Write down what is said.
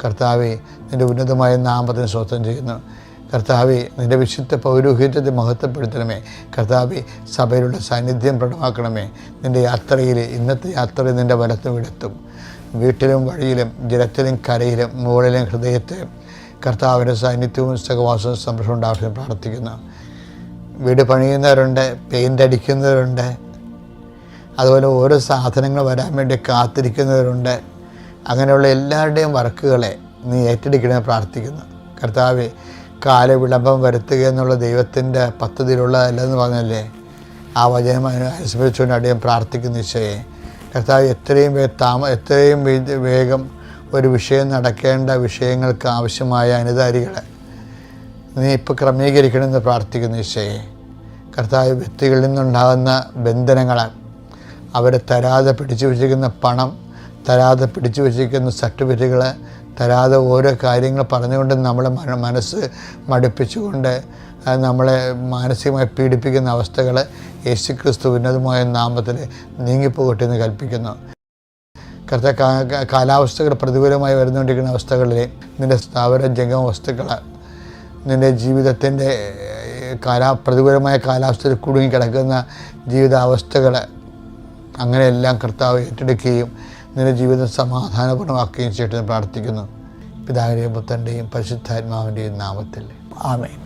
കർത്താവെ, നിൻ്റെ ഉന്നതമായ നാമത്തിന് സ്വസ്ഥം ചെയ്യുന്നു. കർത്താവെ, നിൻ്റെ വിശുദ്ധ പൗരോഹിത്യത്തെ മഹത്വപ്പെടുത്തണമേ. കർത്താവെ, സഭയിലുള്ള സാന്നിധ്യം പ്രകടമാക്കണമേ. നിൻ്റെ യാത്രയിൽ, ഇന്നത്തെ യാത്രയിൽ നിൻ്റെ വലത്തും ഇടത്തും, വീട്ടിലും വഴിയിലും, ജലത്തിലും കരയിലും, മുകളിലും ഹൃദയത്തിലും കർത്താവിൻ്റെ സാന്നിധ്യവും സഹവാസവും സംരക്ഷണം ഉണ്ടാവശ്യം പ്രാർത്ഥിക്കുന്നു. വീട് പണിയുന്നവരുണ്ട്, പെയിൻ്റ് അടിക്കുന്നവരുണ്ട്, അതുപോലെ ഓരോ സാധനങ്ങൾ വരാൻ വേണ്ടി കാത്തിരിക്കുന്നവരുണ്ട്. അങ്ങനെയുള്ള എല്ലാവരുടെയും വർക്കുകളെ നീ ഏറ്റെടുക്കണമെന്ന് പ്രാർത്ഥിക്കുന്നു. കർത്താവെ, കാലവിളംബം വരുത്തുക എന്നുള്ള ദൈവത്തിൻ്റെ പദ്ധതിയിലുള്ളതല്ലെന്ന് പറഞ്ഞല്ലേ, ആ വചനം അനുസ്മരിച്ചുകൊണ്ട് അടിയും പ്രാർത്ഥിക്കുന്ന ഈശോയെ. കർത്താവ്, എത്രയും വേഗം ഒരു വിഷയം നടക്കേണ്ട വിഷയങ്ങൾക്ക് ആവശ്യമായ അനുധാരികളെ നീ ഇപ്പോൾ ക്രമീകരിക്കണമെന്ന് പ്രാർത്ഥിക്കുന്ന ഈശോയെ. കർത്താവ്, വ്യക്തികളിൽ നിന്നുണ്ടാകുന്ന ബന്ധനങ്ങൾ, അവരെ തരാതെ പിടിച്ചു വച്ചിരിക്കുന്ന പണം, തരാതെ പിടിച്ചു വച്ചിരിക്കുന്ന സർട്ടിഫിക്കറ്റുകൾ, തരാതെ ഓരോ കാര്യങ്ങൾ പറഞ്ഞുകൊണ്ട് നമ്മളെ മനസ്സ് മടുപ്പിച്ചുകൊണ്ട് നമ്മളെ മാനസികമായി പീഡിപ്പിക്കുന്ന അവസ്ഥകൾ യേശുക്രിസ്തു ഉന്നതമായ നാമത്തിൽ നീങ്ങിപ്പോകട്ടെ എന്ന് കൽപ്പിക്കുന്നു. കാലാവസ്ഥകൾ പ്രതികൂലമായി വരുന്നുകൊണ്ടിരിക്കുന്ന അവസ്ഥകളിൽ നിൻ്റെ സ്ഥാവര ജംഗമ വസ്തുക്കൾ, നിൻ്റെ ജീവിതത്തിൻ്റെ പ്രതികൂലമായ കാലാവസ്ഥയിൽ കുടുങ്ങിക്കിടക്കുന്ന ജീവിതാവസ്ഥകൾ, അങ്ങനെയെല്ലാം കർത്താവ് ഏറ്റെടുക്കുകയും നിൻ്റെ ജീവിതം സമാധാനപൂർണ്ണമാക്കുകയും ചെയ്യട്ടെന്ന് പ്രാർത്ഥിക്കുന്നു. പിതാവിൻ്റെയും പുത്രൻ്റെയും പരിശുദ്ധാത്മാവിൻ്റെയും നാമത്തിൽ. ആമേൻ.